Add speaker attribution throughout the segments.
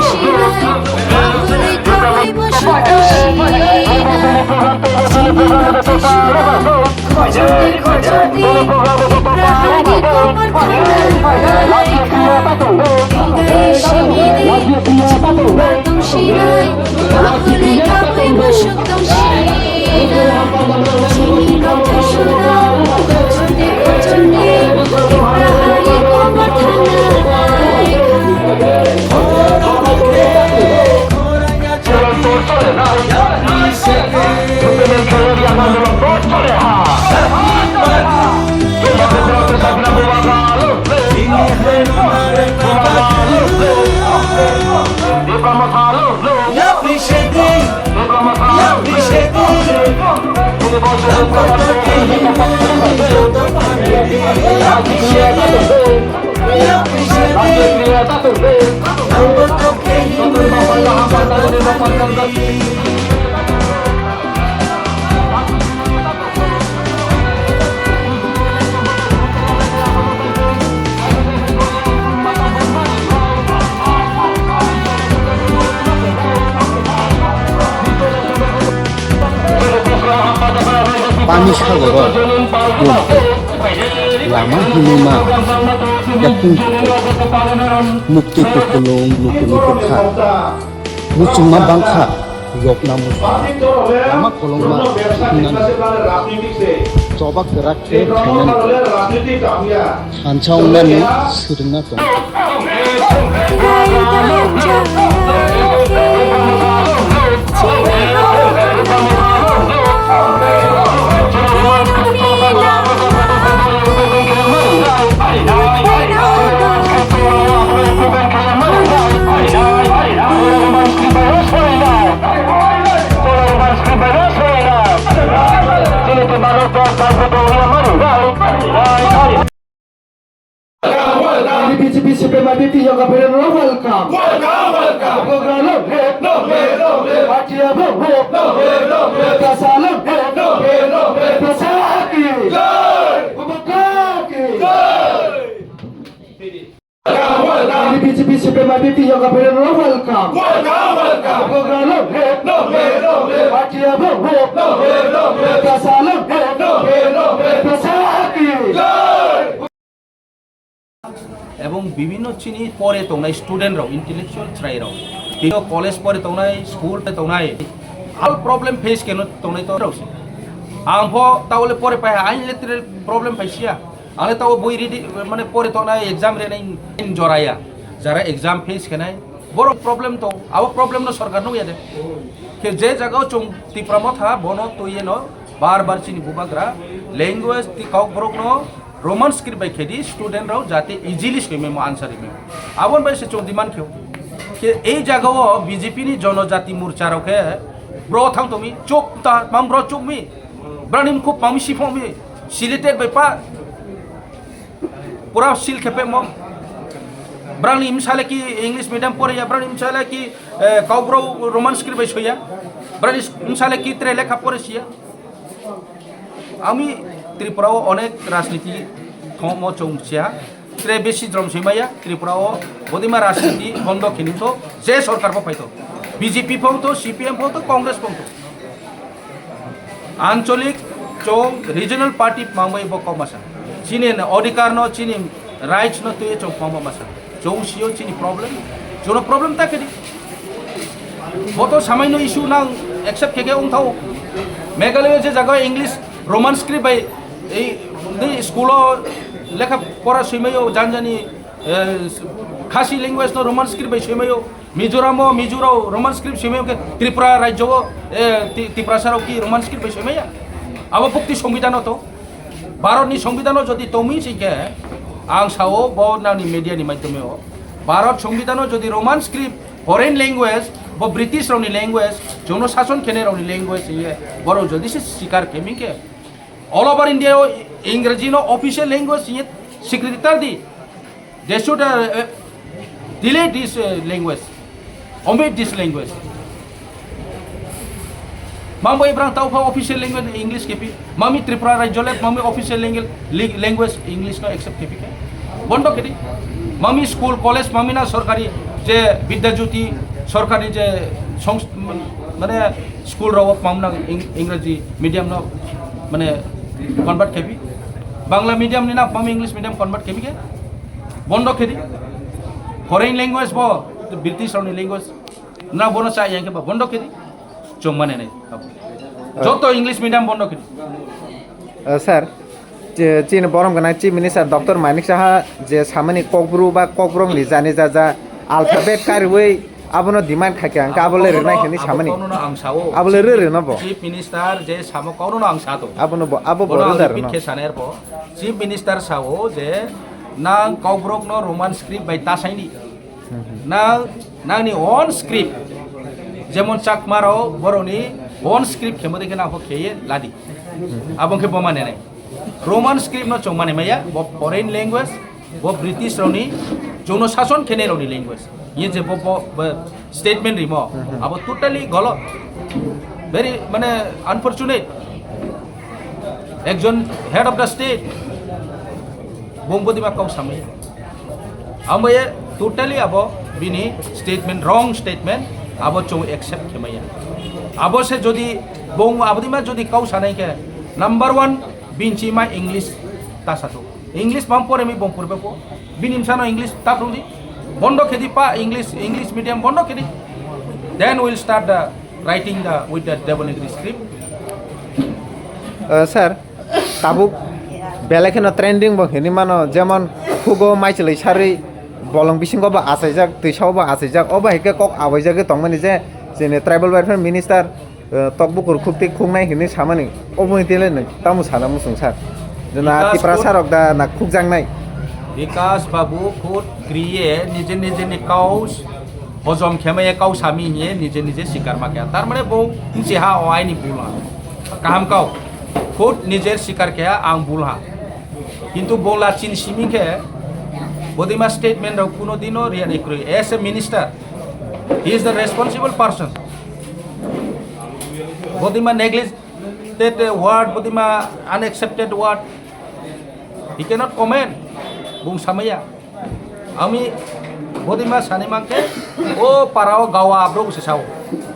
Speaker 1: শিরায় বাহুরে খাইব সুখ শিরায় জীবনতে সুরা খোঁজতে খোঁজতে প্রাণী কোমর খানায় হৃদয়ে শিবিরে বাদম শিরায় বাহুরে খাইব সুখ শিরায় জীবনতে সুরা খোঁজতে খোঁজতে প্রাণী কোমর খানায়
Speaker 2: Pani Sagor Lama Hinima Yakun Mukti Kukulung Lukuni Kukha Mucuma Bangkha Yokna Musa Lama Kolongma Hinan Coba gerak ke kanan Hancau Meni Sirna Tong
Speaker 3: এবং বিভিন্ন চিনি পরে তোমরা স্টুডেন্টরাও ইন্টেলেকচুয়াল ছাইরাও কিন্তু কলেজ পরে তোমরা স্কুল তোমরা আল প্রবলেম ফেস কেন তোমরা তো রাউছি আংফ তাহলে পরে পাই আইন লেত্রের প্রবলেম ফাইছিয়া আলে তাও বই রেডি মানে পরে তোমরা এক্সাম রে নাই জরায়া যারা এক্সাম ফেস কেনাই বড় প্রবলেম তো আও প্রবলেম না সরকার নো ইয়াদে কে যে জায়গাও চং তিপ্রাম থা বনো তো ইয়ে নো बार बार चिनी बुबाग्रा लैंग्वेज ती काउ ब्रोक नो रोमान स्क्रिप्ट बाय खेदी स्टूडेंट राव जाते इजिली स्क्रिप्ट आंसर में आबन बाय से चौदिमान खेव के ए जगह बीजेपी नि जनजाति मोर्चा रखे ब्रो थांग तमी चोक ता माम ब्रो चोक मी ब्रानिम को पामिसी फमी सिलेटेड बाय पा पूरा सिल खेपे मम ब्रानि मिसाले की इंग्लिश मीडियम पढ़े या ब्रानि मिसाले की काउ ब्रो रोमान स्क्रिप्ट बाय सोया ब्रानि मिसाले की त्रे लेखा पढ़े सिया আমি ত্রিপুরাও অনেক রাজনীতি থম চৌচিয়া ত্রে বেশি দ্রমসীমাইয়া ত্রিপুরাও বদিমা রাজনীতি বন্ধ কিনিত যে সরকার পাইতো বিজেপি পাওতো সিপিএম পাওতো কংগ্রেস পাওতো আঞ্চলিক চৌ রিজনাল পার্টি মামই বকমাসা চিনি অধিকার ন চিনি রাইটস ন তুই চৌ মামা চৌসিও চিনি প্রবলেম जोनो प्रॉब्लम ताकेदी वो तो सामान्य इशू ना एक्सेप्ट केके उंथाव मेघालय जे जगह इंग्लिश रोमान स्क्रिप्ट बाय ए स्कूलो लेखा पढ़ा सैमायो जानजानी खासी लैंग्वेज नो रोमान स्क्रिप्ट बाय सैमायो मिजोराम रोमान स्क्रिप्ट सैमायो के त्रिपुरा राज्य त्रिपुरासाराव की रोमान स्क्रिप्ट बाय सैमाया अब पुक्ति संविधान तो भारतनि संविधान जदि तमी सिके आं सावो बनानि मीडिया नि माध्यमे भारत संविधान जदि रोमान स्क्रिप्ट फरेन लैंग्वेज वो ब्रिटिश रावनि लैंग्वेज जनशासन खेने रावनि लैंग्वेज ये बर जदि से स्वीकार केमी के ऑल ओवर इंडिया इंग्रजी नो ऑफिशियल लैंग्वेज ये स्वीकृति दी they should delete this language omit this language mami ibrang tau pa official language english kepi mami tripura rajole mami official language english no accept kepi bondo kedi mami school college mami na sarkari যে বিদ্যাজ্যোতি সরকারি যে মানে school রাও পামনা ইংরেজি medium না মানে convert খেবি Bangla medium না পাম English medium convert খেবি কে বন্ধ খেদি ফরেন ল্যাঙ্গুয়েজ ব ব্রিটিশ রাউনি ল্যাঙ্গুয়েজ না বনো চাই ইয়াকে বা বন্ধ খেদি চোখ মানে নাই যত ইংলিশ মিডিয়াম বন্ধ খেদি
Speaker 4: স্যার চীন বরম গানা chief minister doctor Manik Saha যে সামনে ককব্রু বা ককব্রং ni জানি যা আলফাবেট কারওয়ে আবনো ডিমান্ড খাকে আঙ্কা আবলে রেনাই খেনি সামনে আবলে রে না ব
Speaker 3: চিফ মিনিস্টার যে সামো কওনো আং সাতো
Speaker 4: আবনো আবো বড় দার না
Speaker 3: কে সানের ব চিফ মিনিস্টার সাও যে nang kawbrok no roman script by tasaini nang ni on script যেমন চাকমারাও বরনি on script খেমো দেখে না খেয়ে লাদি abang ke pemane nai roman script no chong mane maya bo foreign language bo british roni jono শাসন খেনে Roni language ये যে statement rimo abo totally গলত very মানে unfortunate একজন head of the state বঙ্গদিমা কম সামনে আমায় টোটালি আবো বিনি স্টেটমেন্ট রং স্টেটমেন্ট আবো চৌ একসেপ্ট খেমাইয়া আবো সে যদি বং আবদিমা যদি কাউ সানাইকে নাম্বার 1 বিনচিমা ইংলিশ তাসাতো ইংলিশ বাম পরে মি বং পড়বে পো বিনিম সানো ইংলিশ তাপরুদি বন্ধ খেদি পা ইংলিশ মিডিয়াম বন্ধ খেদি then will start the writing the with the double English script
Speaker 4: sir তাবুক বেলাখেন ট্রেন্ডিং বং হেনি মানো যেমন খুগো মাইচলাই সারি বলং বিসিংগো বা আসাইজাক তৈসাও বা আসাইজাক অবা হেকে কক আবাইজাকে তংমানি যে যেনে ট্রাইবেল ওয়েলফেয়ার মিনিস্টার তকবুকুর খুবটি খুংনাই হেনি সামানি অবনি তেলে নে তামু সানা মুসুং স্যার যেনা তিপ্রা সারক দা না খুকজাংনাই
Speaker 3: বিকাশ বাবু খুদ ক্রিয়ে নিজে নিজে নি কাউস হজম খেমায়ে কাউ সামি নিয়ে নিজে নিজে শিকার মাকে তার মানে বউ মুসিহা ওয়াইনি বুলা কাহাম কাউ খুদ নিজের শিকার কে আং বুলহা কিন্তু বলা চিন সিমিকে বদিমা স্টেটমেন্ট রাও কোনো দিনও রিয়া নিক্রই as a minister he is the responsible person বদিমা নেগলিজেড ওয়ার্ড বদিমা unaccepted word he cannot comment বুং সামাইয়া আমি বদিমা সানিমাকে ও পারাও গাওয়া আব্রো সেসাও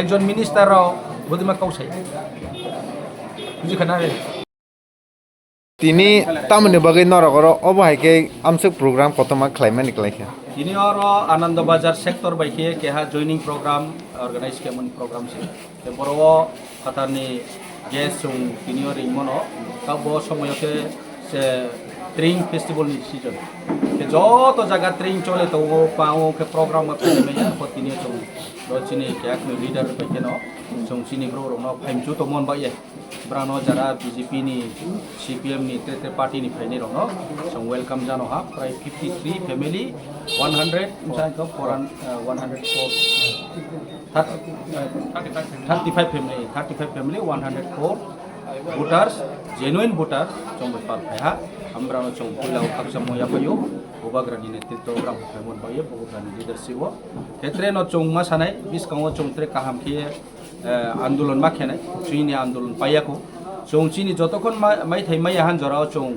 Speaker 3: একজন মিনিস্টার রাও বদিমা কাউসাই বুঝিখানা রে
Speaker 4: তিনি তামনি বাগৈ নরগর অবহাইকে আমসুক programme কতমা খাইমানি খাইখা
Speaker 3: ini oro Anand Bazar sektor baiknya keha joining program organize kemun program sih. Teboro katani guest sung ini ori mono kabo সময় ke se train festival ni season. Ke joto jaga train chole to wo pao ke program ma pele me ya potini sung do chini kya ku leader baiknya no sung chini bro no phaimchu to mon ba ye. Brano jara BJP ni CPM ni te party ni phaini ro no sung welcome jano ha prai 53 family 100 misalnya ke 35 family 104 voters genuine voter trong bepar pha ambra no trong pulau kaksamo ya payo obagra ni netitro program phamon baye obagra ni leadership wo ketre no trong ma sanai biskang trong tre kaham ki আন্দোলন ma khenai chini আন্দোলন payako trong chini jotokhon mai thai mai han jorao trong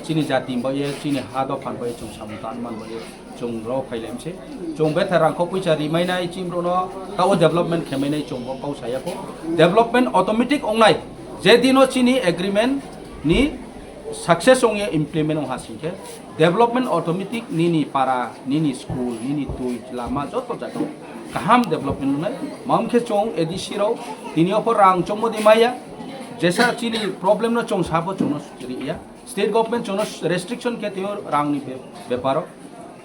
Speaker 3: chini jati baye chini hado phan baye chung samutan man baye chung ro phailemse chung betharang ko puisa rimai nai chimro no taw development khemai nai chung ko saya ko development automatic onglai jedino chini agreement ni success ongye implement ong hasingke development automatic nini para nini school nini tui lama joto jato kaham development nai mamkhe chung edisiro tinio por rang chomodi maya jesa chini problem no chung sabo chung ya state government chono restriction ke teo rang ni beparo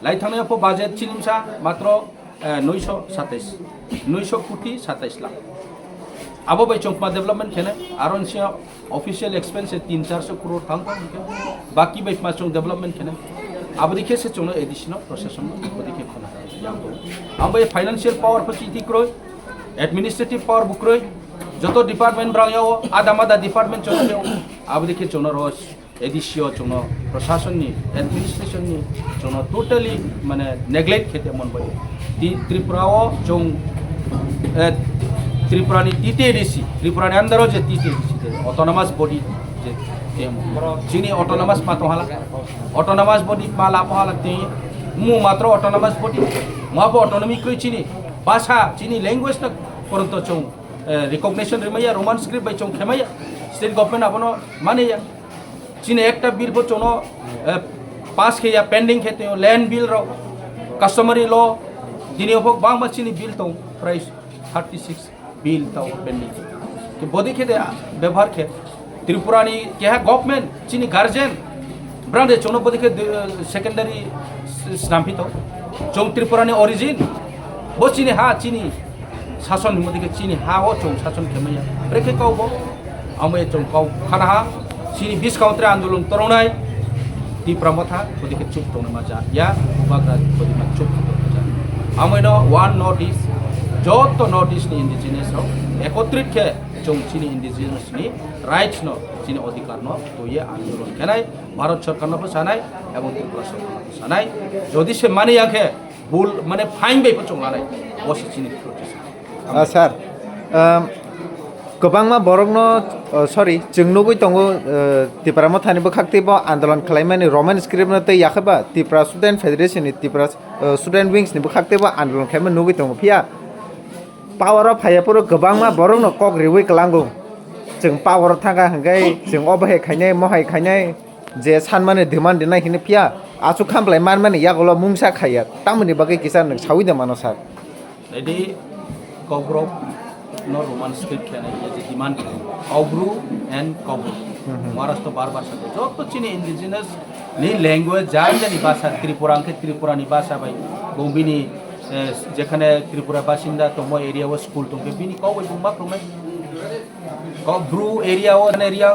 Speaker 3: lai thane po budget chilimsa matro 927 কোটি 27 lakh abo bai chongpa development khene aron sia official expense 300-400 crore thang baki bai ma chong development khene abo dikhe se chono additional procession dikhe khona abo financial power ko chiti kroi administrative power bukroi joto department brang yao adamada department chono abo dikhe chono ros এডিশিও চুন প্রশাসন নি administration নি চুন totally মানে neglect খেতে মন বই ত্রিপুরাও চুন ত্রিপুরানি টিটিএডিসি ত্রিপুরানি আন্ডারও যে টিটিএডিসি অটোনমাস বডি যে যিনি অটোনমাস মাত্র হালা অটোনমাস বডি মালা পহালা তে মু মাত্র অটোনমাস বডি माबो ऑटोनॉमी कोई चीनी भाषा चीनी लैंग्वेज न परंतु चों रिकॉग्निशन रिमैया रोमान स्क्रिप्ट बाई चों खेमैया स्टेट गवर्नमेंट अपनो माने या चीनी एकटा बिल बो चोनो पास के या पेंडिंग खेते हो लैंड बिल रो कस्टमरी लॉ दिने हो बांग चीनी बिल तो प्राइस 36 बिल तो पेंडिंग के बोधी खेते व्यवहार खे त्रिपुरानी क्या है गवर्नमेंट चीनी गार्जियन ब्रांडे चोनो बोधी के सेकेंडरी स्नाम्पी तो चों त्रिपुरानी ओरिजिन बो चीनी हा चीनी शासन मोदी के चीनी हा वो चों शासन खेमैया ब्रेके काउ बो आमे चों काउ खाना हा चीनी 20 काउंटर आंदोलन तरोनाय त्रिपुरा मथा बोधी के चुप तो मजा या बागरा बोधी मा चुप तो मजा आमे नो वन नॉर्थ ईस्ट जो तो नॉर्थ ईस्ट नि इंडिजिनियस हो एकत्रित के चों चीनी इंडिजिनियस नि राइट्स नो चीनी अधिकार नो तो ये आंदोलन केनाय भारत सरकार नो सानाय एवं त्रिपुरा सरकार नो सानाय जदि से माने याखे बुल माने फाइन बे चों लानाय बस चीनी प्रोटेस्ट
Speaker 4: सार गोबां मा बरंनो सरि जों नुबै दङ त्रिपुरा मथानिबो खाक्तिबो आन्दोलन खालामनानै रोमान स्क्रिप्ट न तै याखबा त्रिपुरा स्टुडेन्ट फेडरेशन नि त्रिपुरा स्टुडेन्ट विंग्स निबो खाक्तिबो आन्दोलन खालामनो नुबै दङ फिया पावर अफ हायापुर गोबां मा बरंनो कक रिवै कलांगौ जों पावर थांगा हंगाय जों अबहाय खायनाय महाय खायनाय जे सान माने डिमान्ड दिनाय हिने फिया आसु खामप्लाय मान माने यागल मुंसा खाया तामनि बागै किसान नों सावि द मानो सार
Speaker 3: रेडी कग्रो नो रोमान स्क्रिप्ट खेने ये जे डिमांड कग्रू एंड कग्रू महाराष्ट्र बार-बार साथे जो तो चीनी इंडिजिनस नि लैंग्वेज जाय जानि भाषा त्रिपुरांके त्रिपुरानि भाषा बाय गंबिनी जेखाने त्रिपुरा बासिंदा तम एरिया वो स्कूल तम बिनी कौ बुंबा प्रमे कग्रू एरिया वो एरिया